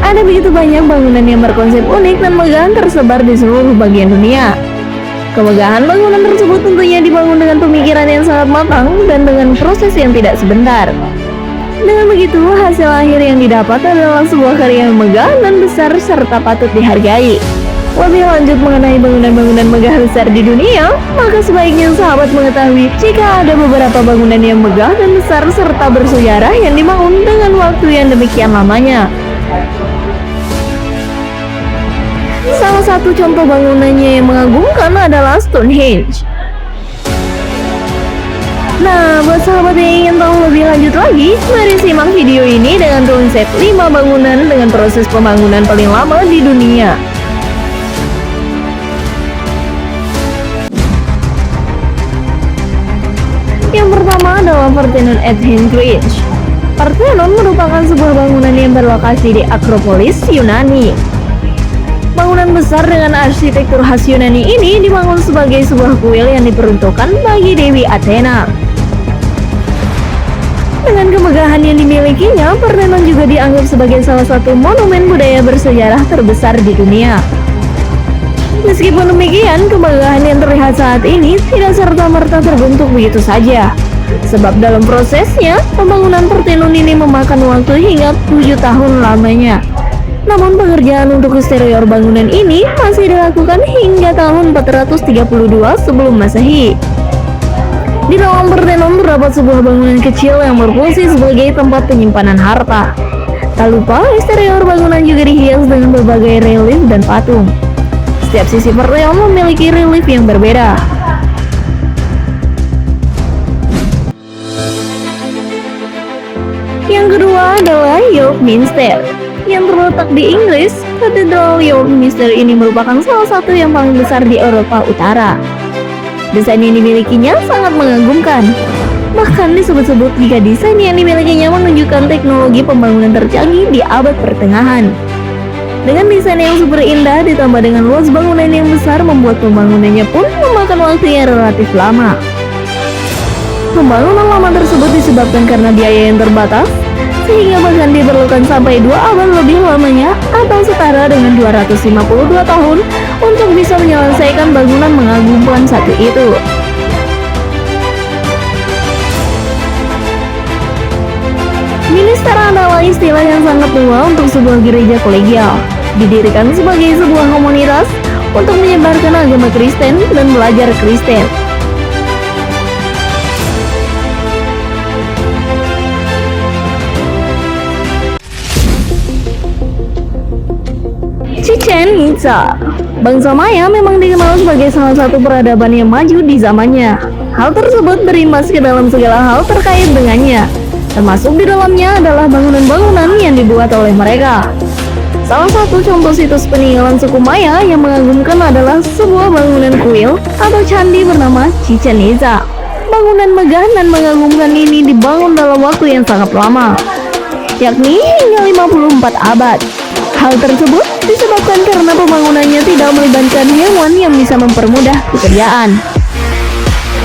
Ada begitu banyak bangunan yang berkonsep unik dan megah tersebar di seluruh bagian dunia. Kemegahan bangunan tersebut tentunya dibangun dengan pemikiran yang sangat matang dan dengan proses yang tidak sebentar. Dengan begitu, hasil akhir yang didapat adalah sebuah karya yang megah dan besar serta patut dihargai. Lebih lanjut mengenai bangunan-bangunan megah besar di dunia, maka sebaiknya sahabat mengetahui jika ada beberapa bangunan yang megah dan besar serta bersejarah yang dibangun dengan waktu yang demikian lamanya. Salah satu contoh bangunannya yang mengagumkan adalah Stonehenge. Nah, buat sahabat yang ingin tahu lebih lanjut lagi, mari simak video ini dengan konsep 5 bangunan dengan proses pembangunan paling lama di dunia. Yang pertama adalah Parthenon at Henkridge. Parthenon merupakan sebuah bangunan yang berlokasi di Akropolis, Yunani. Bangunan besar dengan arsitektur khas Yunani ini dibangun sebagai sebuah kuil yang diperuntukkan bagi Dewi Athena. Dengan kemegahan yang dimilikinya, Parthenon juga dianggap sebagai salah satu monumen budaya bersejarah terbesar di dunia. Meskipun demikian, kemegahan yang terlihat saat ini tidak serta-merta terbentuk begitu saja. Sebab dalam prosesnya, pembangunan Parthenon ini memakan waktu hingga 7 tahun lamanya. Namun pengerjaan untuk eksterior bangunan ini masih dilakukan hingga tahun 432 sebelum Masehi. Di dalam Parthenon terdapat sebuah bangunan kecil yang berfungsi sebagai tempat penyimpanan harta. Tak lupa, eksterior bangunan juga dihias dengan berbagai relief dan patung. Setiap sisi Parthenon memiliki relief yang berbeda. Yang kedua adalah York Minster. Yang terletak di Inggris, Katedral York Minster ini merupakan salah satu yang paling besar di Eropa Utara. Desain yang dimilikinya sangat mengagumkan. Bahkan disebut-sebut jika desain yang dimilikinya menunjukkan teknologi pembangunan tercanggih di abad pertengahan. Dengan desain yang super indah ditambah dengan luas bangunan yang besar membuat pembangunannya pun memakan waktu yang relatif lama. Pembangunan lama tersebut disebabkan karena biaya yang terbatas, sehingga bahkan diperlukan sampai 2 abad lebih lamanya atau setara dengan 252 tahun untuk bisa menyelesaikan bangunan mengagumkan satu itu. Minster adalah istilah yang sangat tua untuk sebuah gereja kolegial, didirikan sebagai sebuah komunitas untuk menyebarkan agama Kristen dan belajar Kristen. Chichén Itzá. Bangsa Maya memang dikenal sebagai salah satu peradaban yang maju di zamannya. Hal tersebut berimbas ke dalam segala hal terkait dengannya. Termasuk di dalamnya adalah bangunan-bangunan yang dibuat oleh mereka. Salah satu contoh situs peninggalan suku Maya yang mengagumkan adalah sebuah bangunan kuil atau candi bernama Chichén Itzá. Bangunan megah dan mengagumkan ini dibangun dalam waktu yang sangat lama, yakni hingga 54 abad. Hal tersebut disebabkan karena pembangunannya tidak melibatkan hewan yang bisa mempermudah pekerjaan.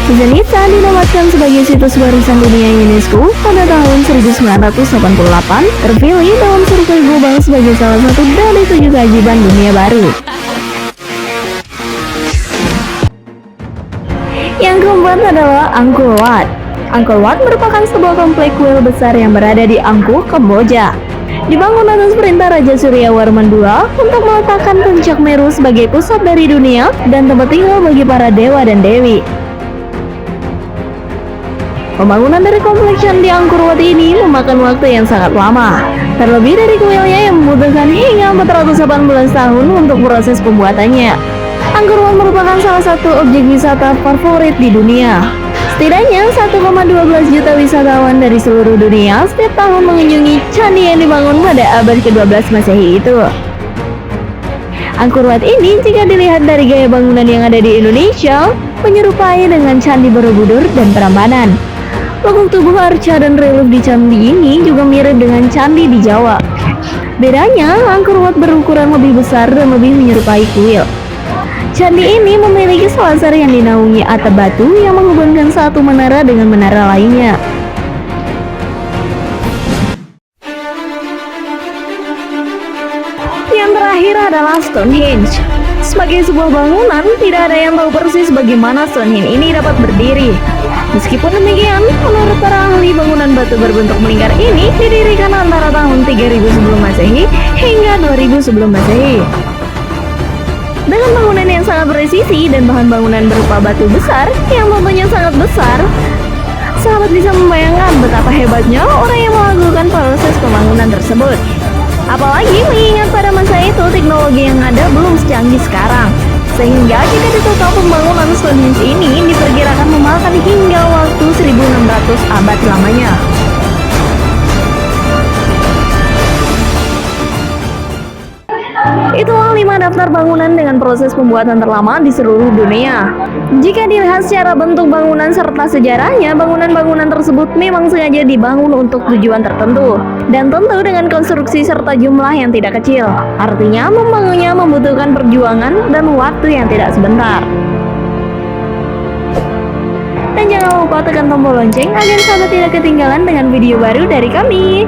Chichén Itzá dinobatkan sebagai situs warisan dunia UNESCO pada tahun 1988, terpilih dalam survei global sebagai salah satu dari 7 keajaiban dunia baru. Yang keempat adalah Angkor Wat. Angkor Wat merupakan sebuah kompleks kuil besar yang berada di Angkor, Kamboja. Dibangun atas perintah Raja Suryawarman II untuk meletakkan puncak Meru sebagai pusat dari dunia dan tempat tinggal bagi para dewa dan dewi. Pembangunan dari kompleks Candi Angkor Wat ini memakan waktu yang sangat lama. Terlebih dari kuilnya yang membutuhkan hingga 418 tahun untuk proses pembuatannya. Angkor Wat merupakan salah satu objek wisata favorit di dunia. Setidaknya 1,12 juta wisatawan dari seluruh dunia setiap tahun mengunjungi candi yang dibangun pada abad ke-12 Masehi itu. Angkor Wat ini jika dilihat dari gaya bangunan yang ada di Indonesia, menyerupai dengan Candi Borobudur dan Prambanan. Lekuk tubuh arca dan relief di candi ini juga mirip dengan candi di Jawa. Bedanya, Angkor Wat berukuran lebih besar dan lebih menyerupai kuil. Candi ini memiliki selasar yang dinaungi atap batu yang menghubungkan satu menara dengan menara lainnya. kira adalah Stonehenge. Sebagai sebuah bangunan, tidak ada yang tahu persis bagaimana Stonehenge ini dapat berdiri. Meskipun demikian, menurut para ahli, bangunan batu berbentuk melingkar ini didirikan antara tahun 3000 sebelum Masehi hingga 2000 sebelum Masehi. Dengan bangunan yang sangat presisi dan bahan bangunan berupa batu besar yang tentunya sangat besar, sahabat bisa membayangkan betapa hebatnya orang yang melakukan proses pembangunan tersebut. Apalagi mengingat pada masa itu teknologi yang ada belum secanggih sekarang, sehingga jika ditotal pembangunan Stonehenge ini diperkirakan memakan hingga waktu 1600 abad lamanya. Itulah 5 daftar bangunan dengan proses pembuatan terlama di seluruh dunia. Jika dilihat secara bentuk bangunan serta sejarahnya, bangunan-bangunan tersebut memang sengaja dibangun untuk tujuan tertentu, dan tentu dengan konstruksi serta jumlah yang tidak kecil. Artinya membangunnya membutuhkan perjuangan dan waktu yang tidak sebentar. Dan jangan lupa tekan tombol lonceng agar sahabat tidak ketinggalan dengan video baru dari kami.